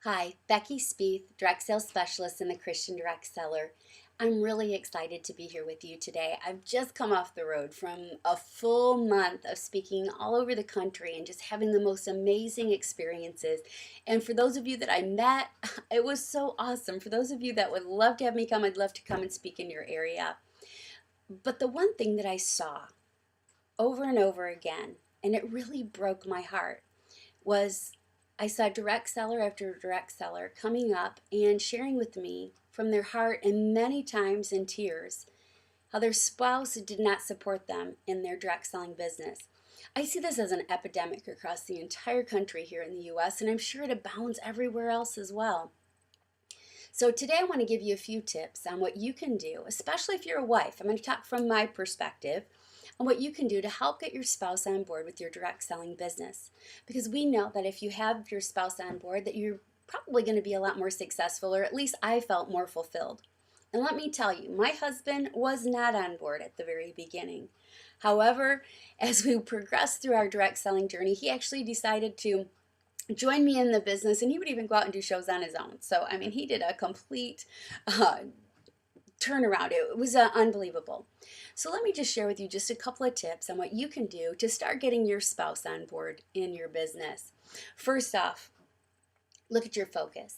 Hi, Becky Spieth, Direct Sales Specialist in the Christian Direct Seller. I'm really excited to be here with you today. I've just come off the road from a full month of speaking all over the country and just having the most amazing experiences. And for those of you that I met, it was so awesome. For those of you that would love to have me come, I'd love to come and speak in your area. But the one thing that I saw over and over again, and it really broke my heart, was I saw direct seller after direct seller coming up and sharing with me from their heart and many times in tears how their spouse did not support them in their direct selling business. I see this as an epidemic across the entire country here in the US, and I'm sure it abounds everywhere else as well. So today I want to give you a few tips on what you can do, especially if you're a wife. I'm going to talk from my perspective on what you can do to help get your spouse on board with your direct selling business. Because we know that if you have your spouse on board, that you're probably going to be a lot more successful, or at least I felt more fulfilled. And let me tell you, my husband was not on board at the very beginning. However, as we progressed through our direct selling journey, he actually decided to join me in the business, and he would even go out and do shows on his own. So, I mean, he did a complete turnaround. It was unbelievable. So let me just share with you just a couple of tips on what you can do to start getting your spouse on board in your business. First off, look at your focus.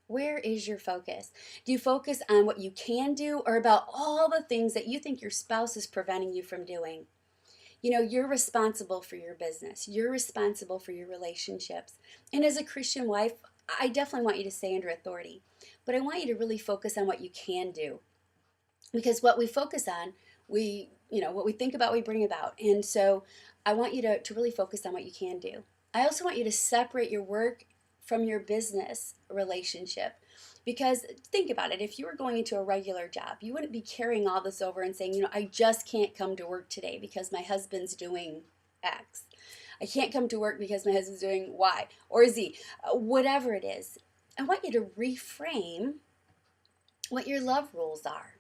Where is your focus? Do you focus on what you can do, or about all the things that you think your spouse is preventing you from doing? You know, you're responsible for your business. You're responsible for your relationships. And as a Christian wife, I definitely want you to stay under authority. But I want you to really focus on what you can do. Because what we focus on, what we think about, we bring about. And so I want you to really focus on what you can do. I also want you to separate your work from your business relationship. Because think about it, if you were going into a regular job, you wouldn't be carrying all this over and saying, I just can't come to work today because my husband's doing X. I can't come to work because my husband's doing Y or Z, whatever it is. I want you to reframe what your love rules are.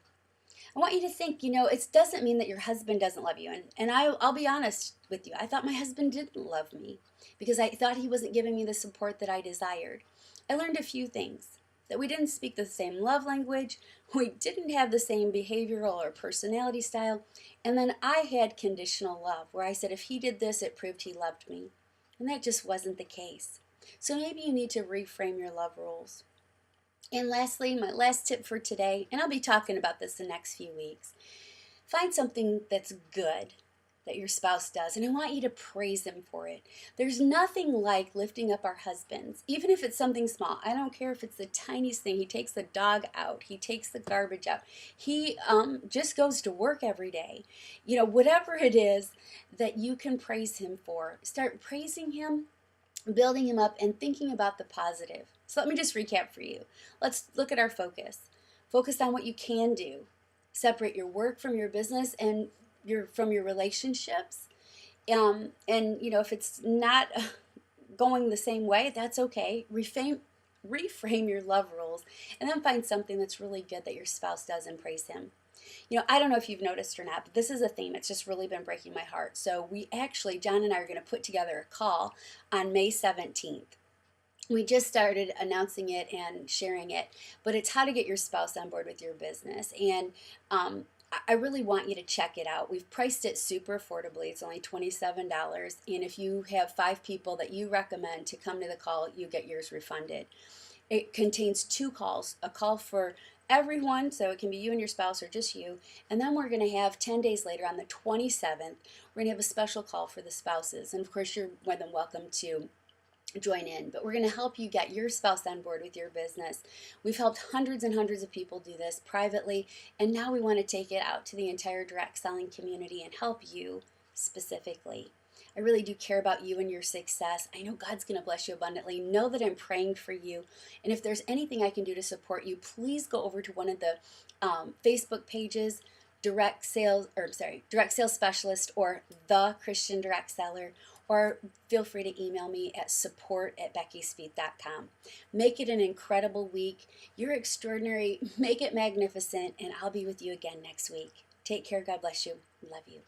I want you to think, it doesn't mean that your husband doesn't love you. And I'll be honest with you. I thought my husband didn't love me because I thought he wasn't giving me the support that I desired. I learned a few things. That we didn't speak the same love language, we didn't have the same behavioral or personality style, and then I had conditional love, where I said if he did this, it proved he loved me. And that just wasn't the case. So maybe you need to reframe your love rules. And lastly, my last tip for today, and I'll be talking about this the next few weeks, find something that's good that your spouse does, and I want you to praise him for it. There's nothing like lifting up our husbands, even if it's something small. I don't care if it's the tiniest thing. He takes the dog out. He takes the garbage out. He just goes to work every day. Whatever it is that you can praise him for, start praising him, building him up, and thinking about the positive. So let me just recap for you. Let's look at our focus. Focus on what you can do. Separate your work from your business and from your relationships. And if it's not going the same way, that's okay. Reframe your love rules, and then find something that's really good that your spouse does and praise him. I don't know if you've noticed or not, but this is a theme. It's just really been breaking my heart. So John and I are going to put together a call on May 17th. We just started announcing it and sharing it, but it's how to get your spouse on board with your business. And I really want you to check it out. We've priced it super affordably. It's only $27. And if you have 5 people that you recommend to come to the call, you get yours refunded. It contains 2 calls, a call for everyone, so it can be you and your spouse or just you. And then we're going to have 10 days later on the 27th, we're going to have a special call for the spouses. And of course, you're more than welcome to join in, but we're going to help you get your spouse on board with your business. We've helped hundreds and hundreds of people do this privately, and now we want to take it out to the entire direct selling community and help you specifically. I really do care about you and your success. I know God's going to bless you abundantly. Know that I'm praying for you, and if there's anything I can do to support you, please go over to one of the Facebook pages, Direct Sales Specialist, or The Christian Direct Seller, or feel free to email me at support@beckyspieth.com. Make it an incredible week. You're extraordinary. Make it magnificent, and I'll be with you again next week. Take care. God bless you. Love you.